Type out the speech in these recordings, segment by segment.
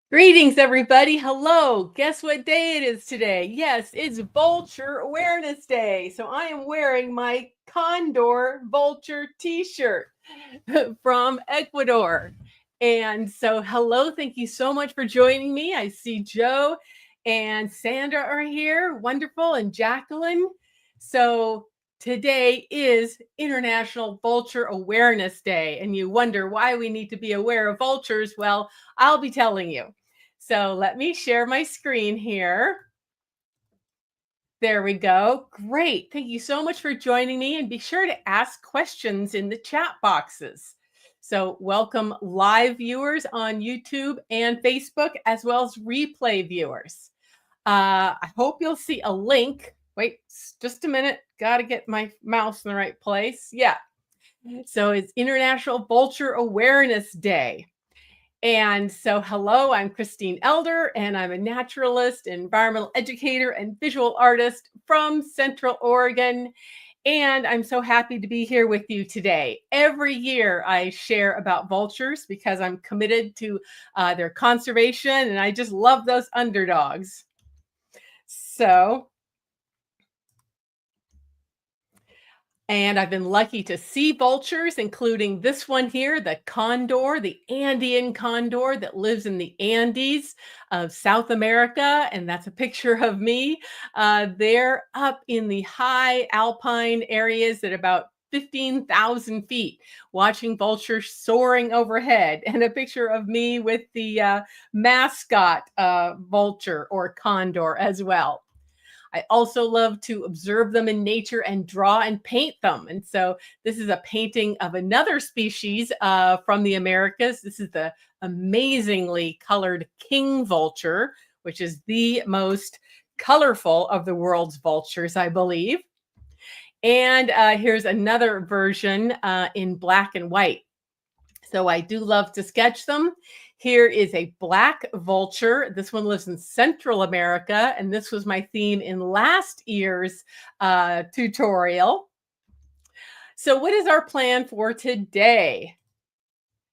Greetings, everybody. Hello. Guess what day it is today? Yes, it's Vulture Awareness Day. So I am wearing my Condor Vulture t-shirt from Ecuador. And so, hello. Thank you so much for joining me. I see Joe and Sandra are here. Wonderful. And Jacqueline. So, today is International Vulture Awareness Day. And you wonder why we need to be aware of vultures. Well, I'll be telling you. So let me share my screen here. There we go. Great. Thank you so much for joining me, and be sure to ask questions in the chat boxes. So welcome live viewers on YouTube and Facebook, as well as replay viewers. I hope you'll see a link. Wait, just a minute. Got to get my mouse in the right place. Yeah. So it's International Vulture Awareness Day. And so, hello, I'm Christine Elder, and I'm a naturalist, environmental educator, and visual artist from Central Oregon. And I'm so happy to be here with you today. Every year, I share about vultures because I'm committed to their conservation, and I just love those underdogs. And I've been lucky to see vultures, including this one here, the condor, the Andean condor that lives in the Andes of South America. And that's a picture of me. They're up in the high alpine areas at about 15,000 feet, watching vultures soaring overhead, and a picture of me with the mascot vulture or condor as well. I also love to observe them in nature and draw and paint them. And so this is a painting of another species from the Americas. This is the amazingly colored king vulture, which is the most colorful of the world's vultures, I believe. And here's another version in black and white. So I do love to sketch them. Here is a black vulture. This one lives in Central America, and this was my theme in last year's tutorial. So what is our plan for today?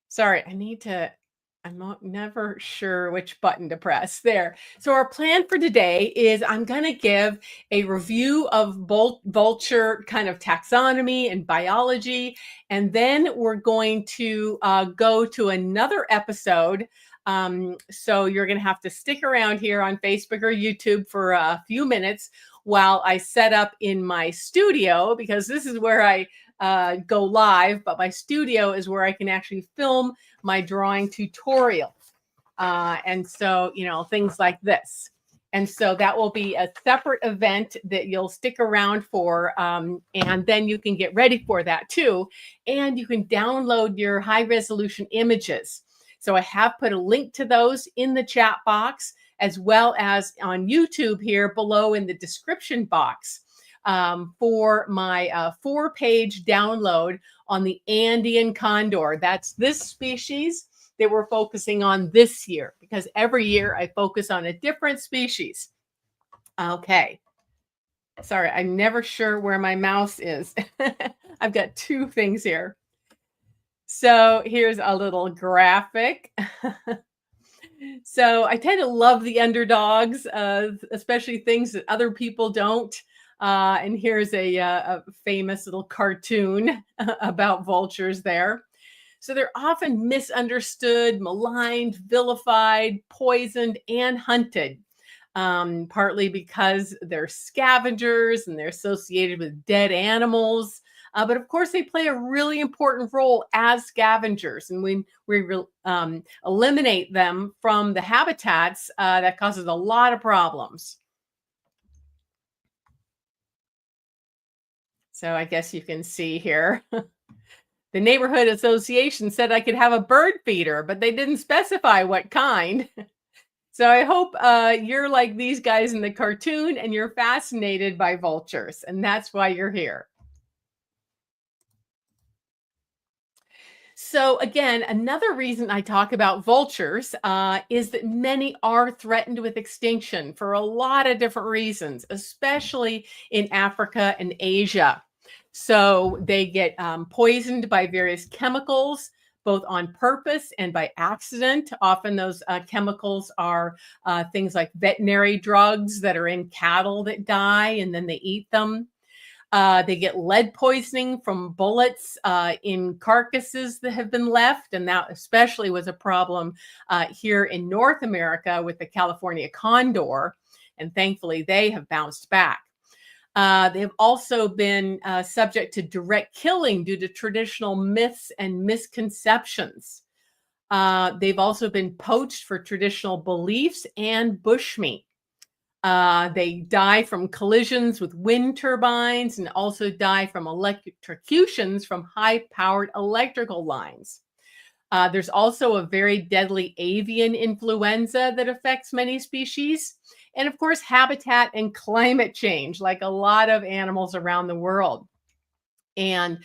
Sorry, I'm never sure which button to press there. So our plan for today is I'm going to give a review of vulture kind of taxonomy and biology. And then we're going to go to another episode. So you're going to have to stick around here on Facebook or YouTube for a few minutes while I set up in my studio, because this is where I go live, but my studio is where I can actually film my drawing tutorial. And so, things like this. And so that will be a separate event that you'll stick around for. And then you can get ready for that too. And you can download your high resolution images. So I have put a link to those in the chat box, as well as on YouTube here below in the description box. For my 4-page download on the Andean condor. That's this species that we're focusing on this year, because every year I focus on a different species. Okay. Sorry, I'm never sure where my mouse is. I've got two things here. So here's a little graphic. So I tend to love the underdogs, especially things that other people don't. And here's a famous little cartoon about vultures there. So they're often misunderstood, maligned, vilified, poisoned, and hunted, partly because they're scavengers and they're associated with dead animals. But of course, they play a really important role as scavengers. And when we eliminate them from the habitats, that causes a lot of problems. So I guess you can see here. The neighborhood association said I could have a bird feeder, but they didn't specify what kind. So I hope you're like these guys in the cartoon and you're fascinated by vultures, and that's why you're here. So again, another reason I talk about vultures is that many are threatened with extinction for a lot of different reasons, especially in Africa and Asia. So they get poisoned by various chemicals, both on purpose and by accident. Often those chemicals are things like veterinary drugs that are in cattle that die and then they eat them. They get lead poisoning from bullets in carcasses that have been left. And that especially was a problem here in North America with the California condor. And thankfully, they have bounced back. They have also been subject to direct killing due to traditional myths and misconceptions. They've also been poached for traditional beliefs and bushmeat. They die from collisions with wind turbines and also die from electrocutions from high-powered electrical lines. There's also a very deadly avian influenza that affects many species. And of course, habitat and climate change, like a lot of animals around the world. And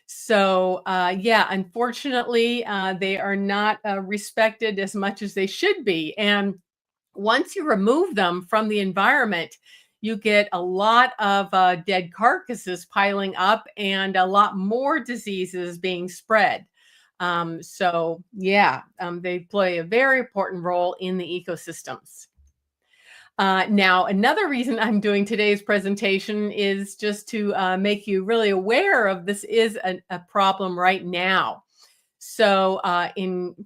so, yeah, unfortunately, they are not respected as much as they should be. And once you remove them from the environment, you get a lot of dead carcasses piling up and a lot more diseases being spread. So, yeah, they play a very important role in the ecosystems. Now, another reason I'm doing today's presentation is just to make you really aware of this is a problem right now. So,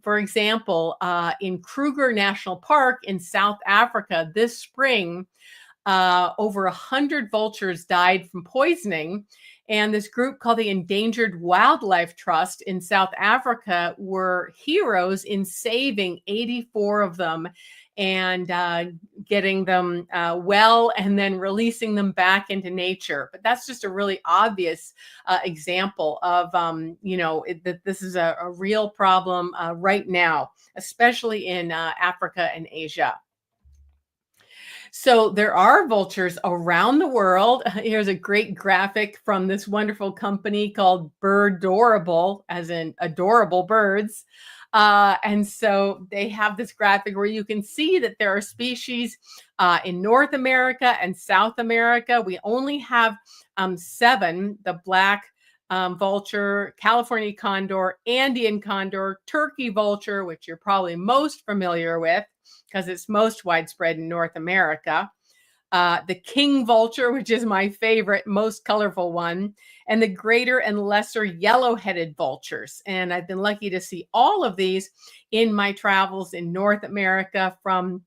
for example, in Kruger National Park in South Africa this spring, over 100 vultures died from poisoning. And this group called the Endangered Wildlife Trust in South Africa were heroes in saving 84 of them and getting them well and then releasing them back into nature. But that's just a really obvious example of, that this is a real problem right now, especially in Africa and Asia. So there are vultures around the world. Here's a great graphic from this wonderful company called Birdorable, as in adorable birds. And so they have this graphic where you can see that there are species in North America and South America. We only have 7, the black vulture, California condor, Andean condor, turkey vulture, which you're probably most familiar with because it's most widespread in North America. The king vulture, which is my favorite, most colorful one, and the greater and lesser yellow-headed vultures. And I've been lucky to see all of these in my travels in North America from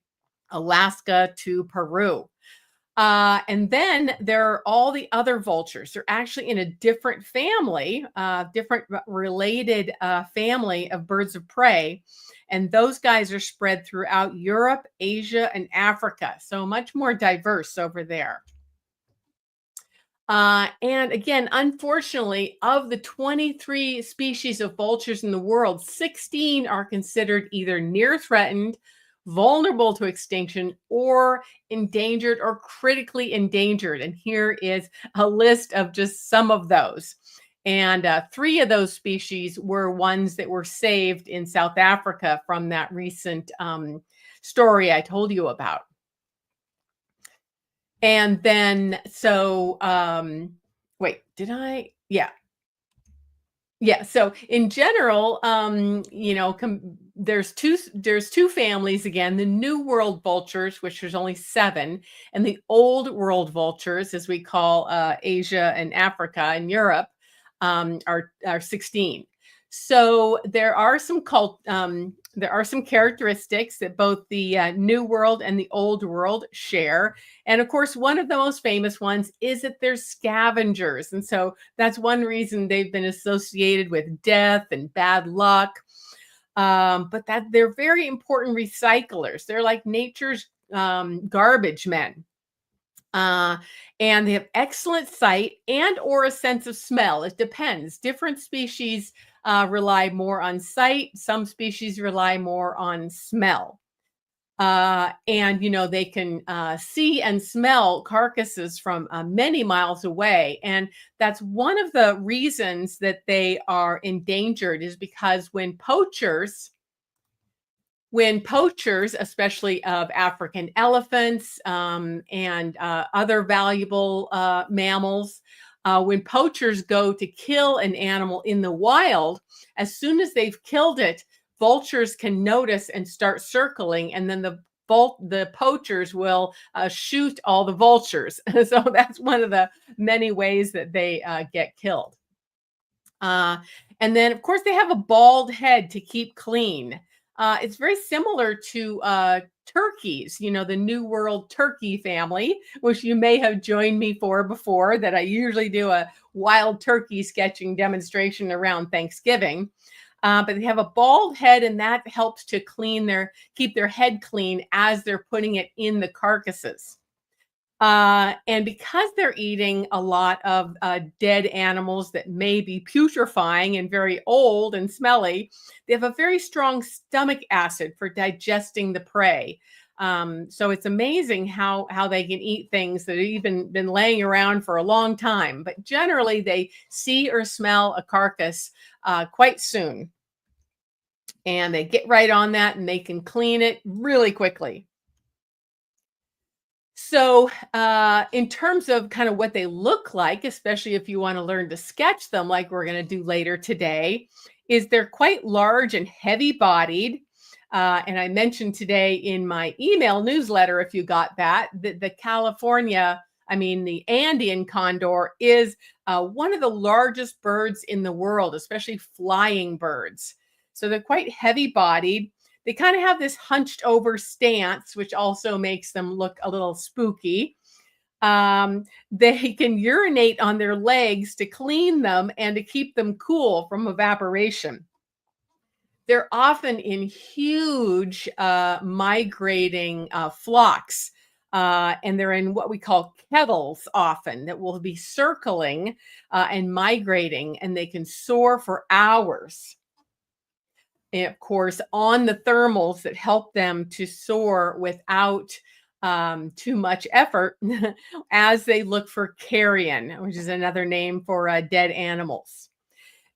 Alaska to Peru. And then there are all the other vultures. They're actually in a different family, different related family of birds of prey. And those guys are spread throughout Europe, Asia, and Africa. So much more diverse over there. And again, unfortunately, of the 23 species of vultures in the world, 16 are considered either near threatened, vulnerable to extinction, or endangered or critically endangered. And here is a list of just some of those. And 3 of those species were ones that were saved in South Africa from that recent story I told you about. And then, so, wait, did I? Yeah. Yeah. So in general, there's two families again, the New World vultures, which there's only 7, and the Old World vultures, as we call Asia and Africa and Europe, are 16. So there are some characteristics that both the New World and the Old World share. And of course, one of the most famous ones is that they're scavengers. And so that's one reason they've been associated with death and bad luck. But that they're very important recyclers. They're like nature's garbage men. And they have excellent sight and or a sense of smell. It depends. Different species rely more on sight. Some species rely more on smell. And, they can see and smell carcasses from many miles away. And that's one of the reasons that they are endangered is because when poachers, especially of African elephants and other valuable mammals, When poachers go to kill an animal in the wild, as soon as they've killed it, vultures can notice and start circling, and then the poachers will shoot all the vultures. So that's one of the many ways that they get killed. Uh, and then, of course, they have a bald head to keep clean. It's very similar to turkeys, the New World turkey family, which you may have joined me for before, that I usually do a wild turkey sketching demonstration around Thanksgiving. But they have a bald head, and that helps to keep their head clean as they're putting it in the carcasses. And because they're eating a lot of dead animals that may be putrefying and very old and smelly, they have a very strong stomach acid for digesting the prey. So it's amazing how they can eat things that have even been laying around for a long time. But generally, they see or smell a carcass quite soon, and they get right on that, and they can clean it really quickly. So, in terms of kind of what they look like, especially if you want to learn to sketch them, like we're going to do later today, is they're quite large and heavy bodied. And I mentioned today in my email newsletter, if you got that, the Andean condor is one of the largest birds in the world, especially flying birds. So they're quite heavy bodied. They kind of have this hunched over stance, which also makes them look a little spooky. They can urinate on their legs to clean them and to keep them cool from evaporation. They're often in huge migrating flocks, and they're in what we call kettles often that will be circling and migrating, and they can soar for hours. And of course, on the thermals that help them to soar without too much effort as they look for carrion, which is another name for dead animals.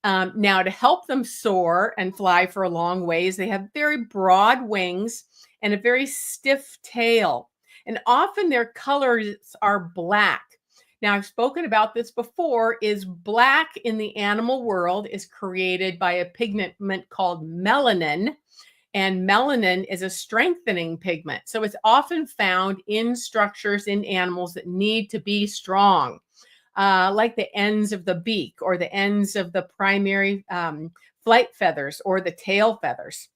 Now, to help them soar and fly for a long ways, they have very broad wings and a very stiff tail. And often their colors are black. Now, I've spoken about this before, is black in the animal world is created by a pigment called melanin. And melanin is a strengthening pigment. So it's often found in structures in animals that need to be strong, like the ends of the beak or the ends of the primary flight feathers or the tail feathers.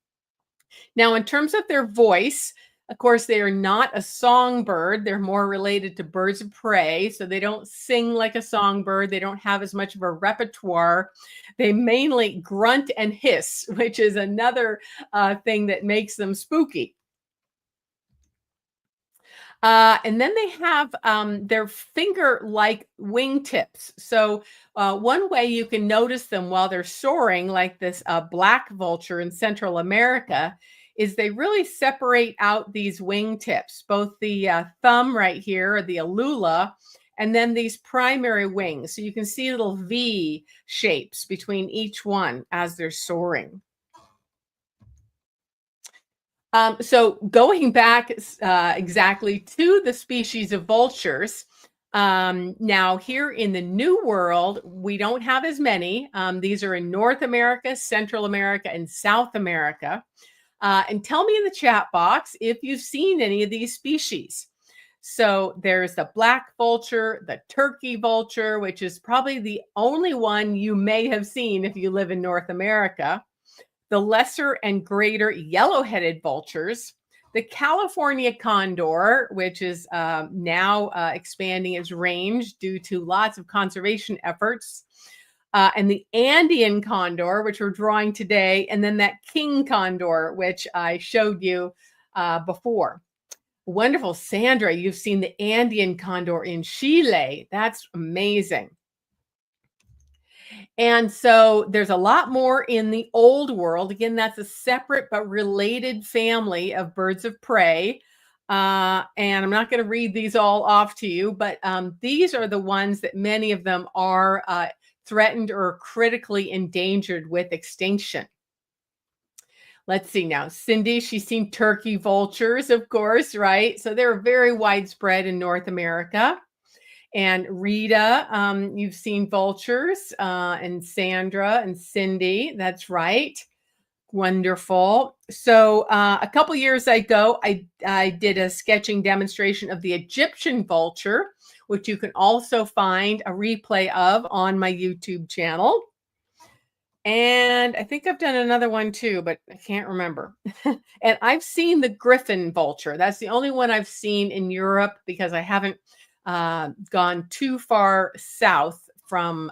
Now, in terms of their voice, of course, they are not a songbird. They're more related to birds of prey. So they don't sing like a songbird. They don't have as much of a repertoire. They mainly grunt and hiss, which is another thing that makes them spooky. And then they have their finger-like wingtips. So one way you can notice them while they're soaring, like this black vulture in Central America, is they really separate out these wingtips, both the thumb right here, or the alula, and then these primary wings. So you can see little V shapes between each one as they're soaring. So going back exactly to the species of vultures, now here in the New World, we don't have as many. These are in North America, Central America, and South America. And tell me in the chat box if you've seen any of these species. So there's the black vulture, the turkey vulture, which is probably the only one you may have seen if you live in North America. The lesser and greater yellow-headed vultures, the California condor, which is now expanding its range due to lots of conservation efforts, and the Andean condor, which we're drawing today, and then that king condor, which I showed you before. Wonderful. Sandra, you've seen the Andean condor in Chile. That's amazing. And so there's a lot more in the old world. Again, that's a separate but related family of birds of prey. And I'm not going to read these all off to you, but these are the ones that many of them are threatened or critically endangered with extinction. Let's see now. Cindy, she's seen turkey vultures, of course, right? So they're very widespread in North America. And Rita, you've seen vultures, and Sandra and Cindy. That's right. Wonderful. So a couple years ago, I did a sketching demonstration of the Egyptian vulture, which you can also find a replay of on my YouTube channel. And I think I've done another one too, but I can't remember. And I've seen the griffin vulture. That's the only one I've seen in Europe because I haven't gone too far south from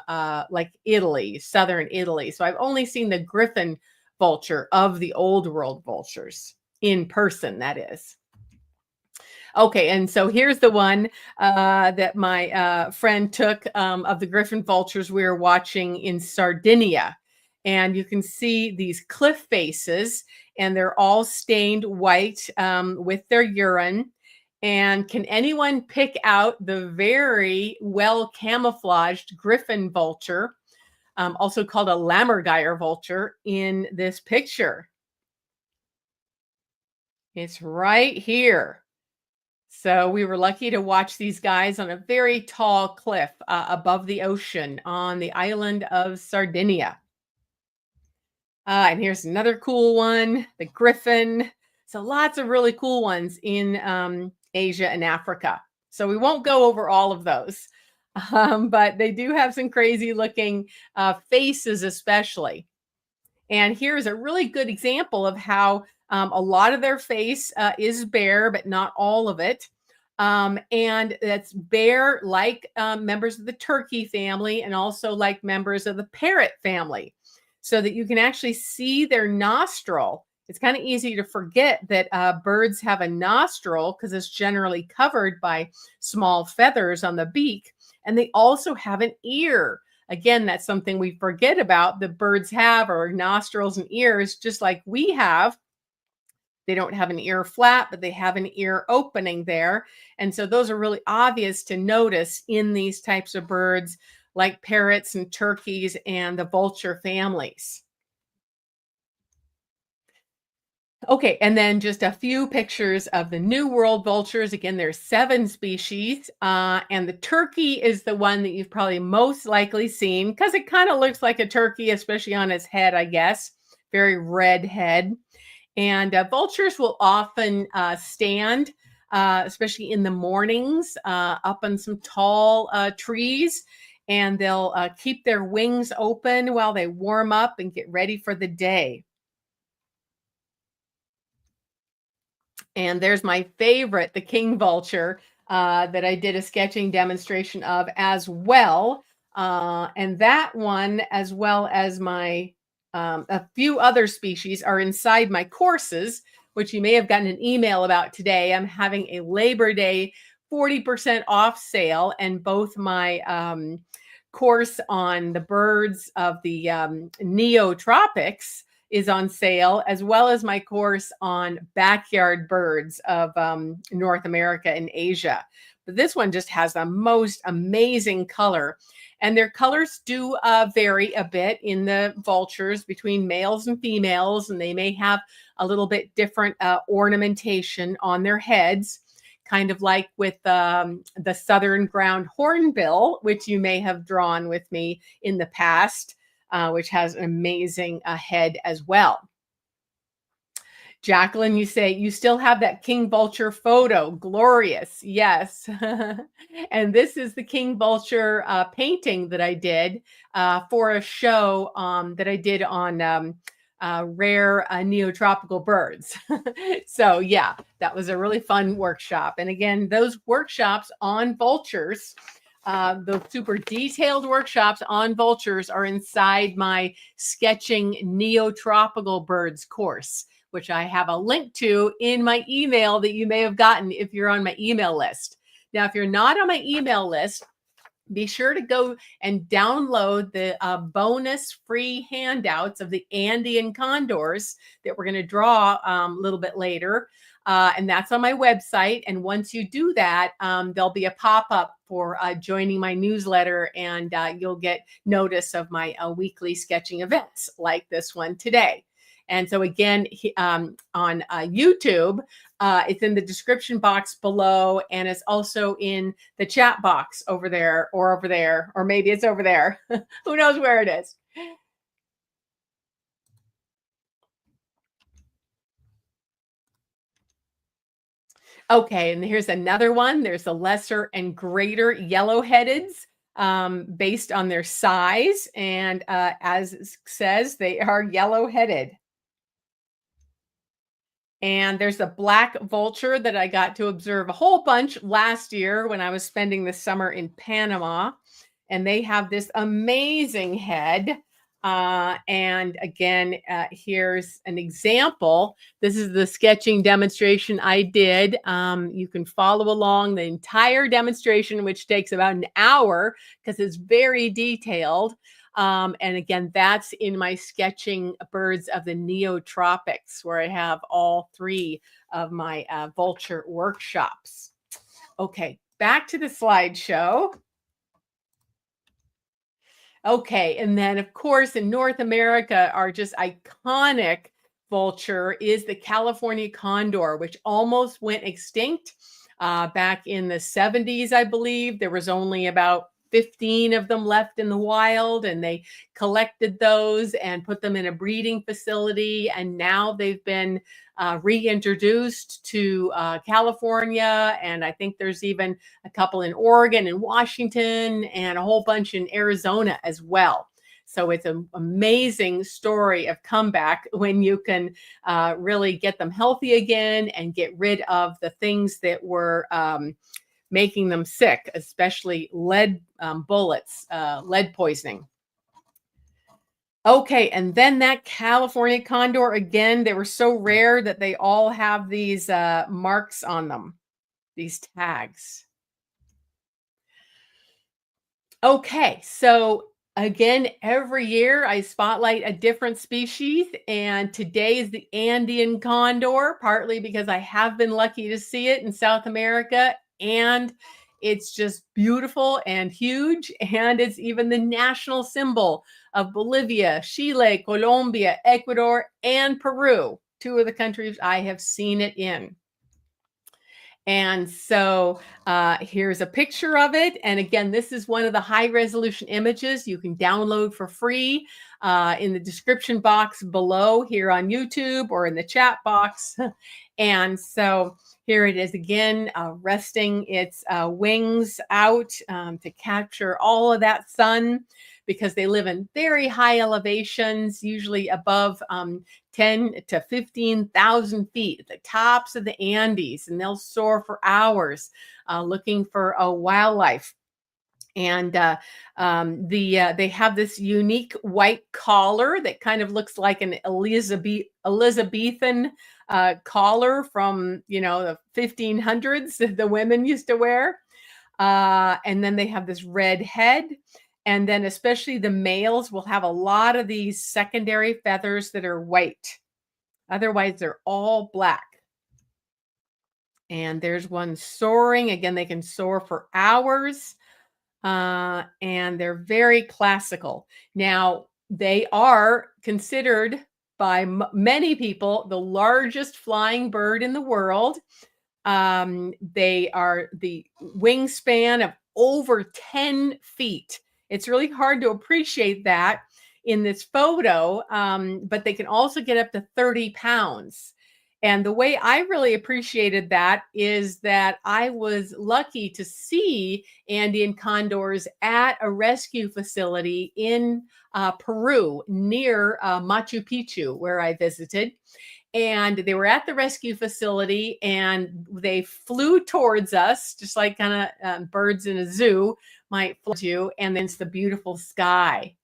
like Italy, southern Italy. So I've only seen the griffin vulture of the old world vultures in person, that is. Okay, and so here's the one that my friend took of the griffin vultures we were watching in Sardinia. And you can see these cliff faces, and they're all stained white with their urine. And can anyone pick out the very well camouflaged griffin vulture, also called a Lammergeier vulture, in this picture? It's right here. So we were lucky to watch these guys on a very tall cliff above the ocean on the island of Sardinia. And here's another cool one, the griffin. So lots of really cool ones in Asia and Africa. So we won't go over all of those, but they do have some crazy looking faces, especially. And here's a really good example of how a lot of their face is bare, but not all of it. And that's bare like members of the turkey family and also like members of the parrot family, so that you can actually see their nostril. It's kind of easy to forget that birds have a nostril because it's generally covered by small feathers on the beak. And they also have an ear. Again, that's something we forget about. The birds have or nostrils and ears just like we have. They don't have an ear flap, but they have an ear opening there. And so those are really obvious to notice in these types of birds like parrots and turkeys and the vulture families. Okay, and then just a few pictures of the New World vultures. Again, there's 7 species, and the turkey is the one that you've probably most likely seen because it kind of looks like a turkey, especially on its head, I guess. Very red head. And vultures will often stand, especially in the mornings, up on some tall trees, and they'll keep their wings open while they warm up and get ready for the day. And there's my favorite, the king vulture, that I did a sketching demonstration of as well. And that one, as well as my a few other species, are inside my courses, which you may have gotten an email about today. I'm having a Labor Day 40% off sale, and both my course on the birds of the neotropics is on sale, as well as my course on backyard birds of North America and Asia. But this one just has the most amazing color. And their colors do vary a bit in the vultures between males and females, and they may have a little bit different ornamentation on their heads, kind of like with the southern ground hornbill, which you may have drawn with me in the past, which has an amazing head as well. Jacqueline, you say you still have that king vulture photo. Glorious. Yes. And this is the king vulture painting that I did for a show that I did on rare neotropical birds. So yeah, that was a really fun workshop. And again, those workshops on vultures, the super detailed workshops on vultures, are inside my sketching neotropical birds course, which I have a link to in my email that you may have gotten if you're on my email list. Now, if you're not on my email list, be sure to go and download the bonus free handouts of the Andean Condors that we're going to draw a little bit later. And that's on my website. And once you do that, there'll be a pop-up for joining my newsletter, and you'll get notice of my weekly sketching events like this one today. And so again, on YouTube, it's in the description box below, and it's also in the chat box over there, or maybe it's over there. Who knows where it is? Okay, and here's another one. There's the lesser and greater yellow-headeds, based on their size, and as it says, they are yellow-headed. And there's a black vulture that I got to observe a whole bunch last year when I was spending the summer in Panama. And they have this amazing head. And again, here's an example. This is the sketching demonstration I did. You can follow along the entire demonstration, which takes about an hour because it's very detailed. And again, that's in my sketching birds of the neotropics, where I have all three of my vulture workshops. Okay, back to the slideshow. Okay, and then of course in North America, our just iconic vulture is the California condor, which almost went extinct back in the 70s, I believe. There was only about 15 of them left in the wild, and they collected those and put them in a breeding facility. And now they've been reintroduced to California, and I think there's even a couple in Oregon and Washington, and a whole bunch in Arizona as well. So it's an amazing story of comeback when you can really get them healthy again and get rid of the things that were making them sick, especially lead bullets, lead poisoning. Okay, and then that California condor, again, they were so rare that they all have these marks on them, these tags. Okay, so again, every year I spotlight a different species, and today is the Andean condor, partly because I have been lucky to see it in South America, and it's just beautiful and huge, and it's even the national symbol of Bolivia, Chile, Colombia, Ecuador, and Peru, two of the countries I have seen it in. And so here's a picture of it. And again, this is one of the high resolution images you can download for free in the description box below here on YouTube or in the chat box. And so here it is again, resting its wings out to capture all of that sun, because they live in very high elevations, usually above 10 to 15,000 feet at the tops of the Andes, and they'll soar for hours looking for wildlife. And they have this unique white collar that kind of looks like an Elizabethan collar from, the 1500s that the women used to wear. And then they have this red head. And then especially the males will have a lot of these secondary feathers that are white. Otherwise, they're all black. And there's one soaring. Again, they can soar for hours. And they're very classical. Now, they are considered by many people the largest flying bird in the world. They are the wingspan of over 10 feet. It's really hard to appreciate that in this photo, but they can also get up to 30 pounds. And the way I really appreciated that is that I was lucky to see Andean condors at a rescue facility in Peru near Machu Picchu, where I visited. And they were at the rescue facility, and they flew towards us, just like kind of birds in a zoo might fly you. And then it's the beautiful sky.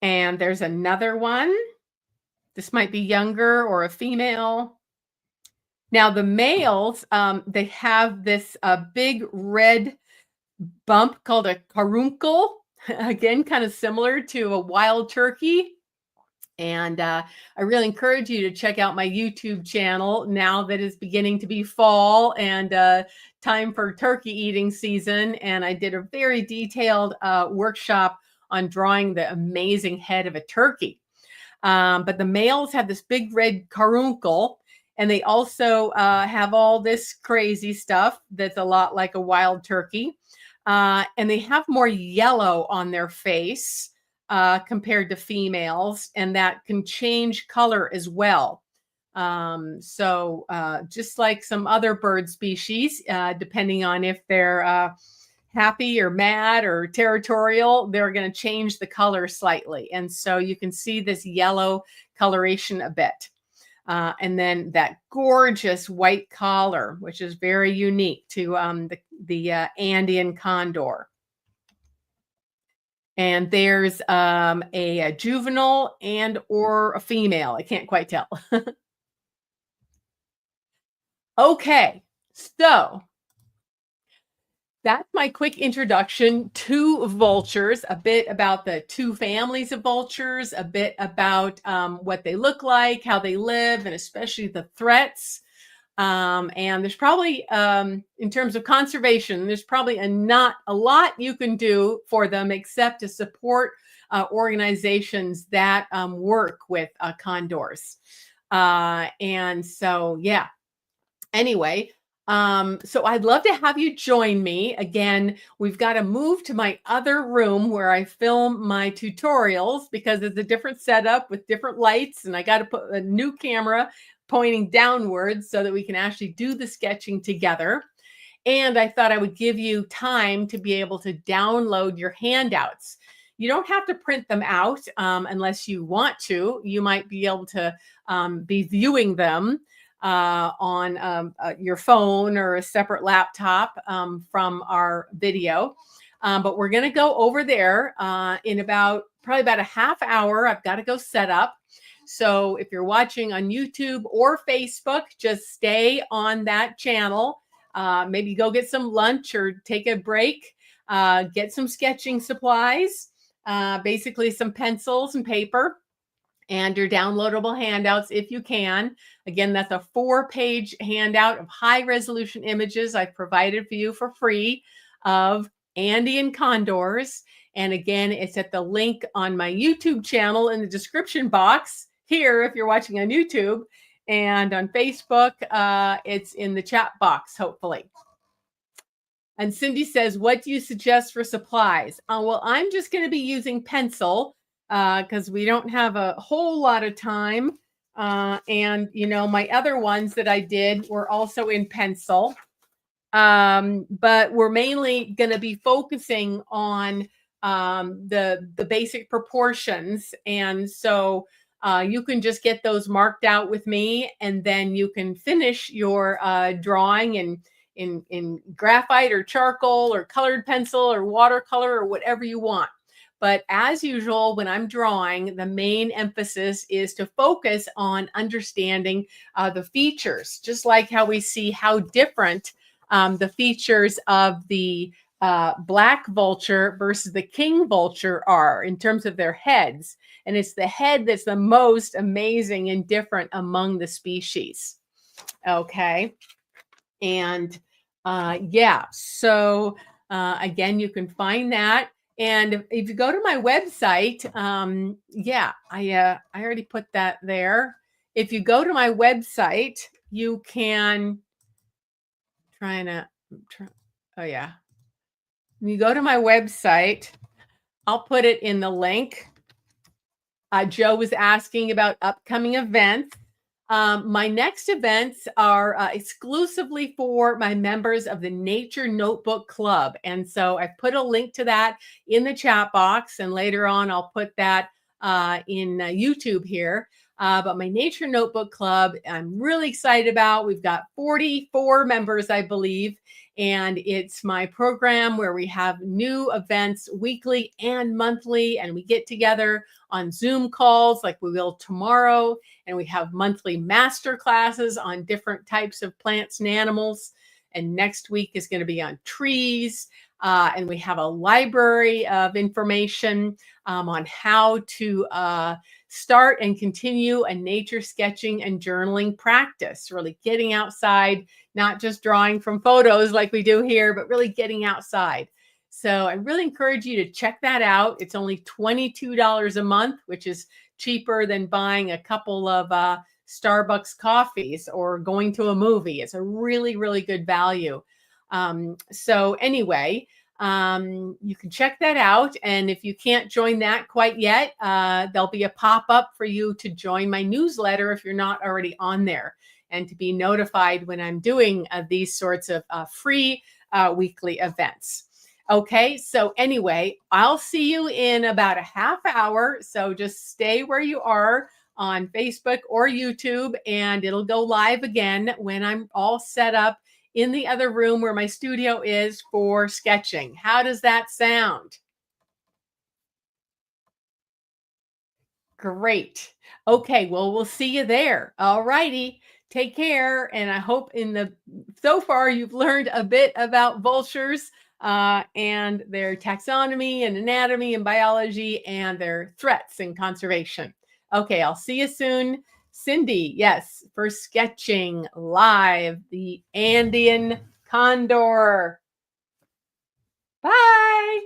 And there's another one. This might be younger or a female. Now the males, they have this big red bump called a caruncle. Again, kind of similar to a wild turkey. And I really encourage you to check out my YouTube channel now that it's beginning to be fall and time for turkey eating season. And I did a very detailed workshop on drawing the amazing head of a turkey. But the males have this big red caruncle, and they also have all this crazy stuff that's a lot like a wild turkey. And they have more yellow on their face compared to females, and that can change color as well. Just like some other bird species, depending on if they're happy or mad or territorial, they're going to change the color slightly. And so you can see this yellow coloration a bit. And then that gorgeous white collar, which is very unique to the Andean condor. And there's a juvenile and or a female. I can't quite tell. Okay, so that's my quick introduction to vultures, a bit about the two families of vultures, a bit about what they look like, how they live, and especially the threats. And there's probably, in terms of conservation, there's probably not a lot you can do for them except to support organizations that work with condors. And so, yeah. Anyway, so I'd love to have you join me. Again, we've got to move to my other room where I film my tutorials because it's a different setup with different lights, and I got to put a new camera pointing downwards so that we can actually do the sketching together. And I thought I would give you time to be able to download your handouts. You don't have to print them out unless you want to. You might be able to be viewing them on your phone or a separate laptop from our video. But we're going to go over there in probably about a half hour. I've got to go set up. So if you're watching on YouTube or Facebook, just stay on that channel. Maybe go get some lunch or take a break. Get some sketching supplies, basically some pencils and paper, and your downloadable handouts if you can. Again, that's a 4-page handout of high-resolution images I've provided for you for free of Andean condors. And again, it's at the link on my YouTube channel in the description box here if you're watching on YouTube. And on Facebook, it's in the chat box, hopefully. And Cindy says, what do you suggest for supplies? Well, I'm just going to be using pencil because we don't have a whole lot of time. And, my other ones that I did were also in pencil. But we're mainly going to be focusing on the basic proportions. And so you can just get those marked out with me, and then you can finish your drawing in graphite or charcoal or colored pencil or watercolor or whatever you want. But as usual, when I'm drawing, the main emphasis is to focus on understanding the features, just like how we see how different the features of the black vulture versus the king vulture are in terms of their heads. And it's the head that's the most amazing and different among the species. Okay. And yeah, so again, you can find that. And if you go to my website, yeah, I already put that there. If you go to my website, you can oh yeah. When you go to my website, I'll put it in the link. Joe was asking about upcoming events. My next events are exclusively for my members of the Nature Notebook Club. And so I put a link to that in the chat box, and later on I'll put that in YouTube here. But my Nature Notebook Club, I'm really excited about. We've got 44 members, I believe, and it's my program where we have new events weekly and monthly, and we get together on Zoom calls like we will tomorrow, and we have monthly master classes on different types of plants and animals. And next week is going to be on trees. And we have a library of information on how to start and continue a nature sketching and journaling practice, really getting outside, not just drawing from photos like we do here, but really getting outside. So I really encourage you to check that out. It's only $22 a month, which is cheaper than buying a couple of Starbucks coffees or going to a movie. It's a really, really good value. So anyway, you can check that out. And if you can't join that quite yet, there'll be a pop-up for you to join my newsletter if you're not already on there, and to be notified when I'm doing these sorts of free weekly events. Okay, so anyway, I'll see you in about a half hour. So just stay where you are on Facebook or YouTube, and it'll go live again when I'm all set up in the other room where my studio is for sketching. How does that sound? Great. Okay, well, we'll see you there. All righty. Take care. And I hope so far you've learned a bit about vultures and their taxonomy and anatomy and biology and their threats and conservation. Okay, I'll see you soon. Cindy, yes, for sketching live the Andean condor. Bye.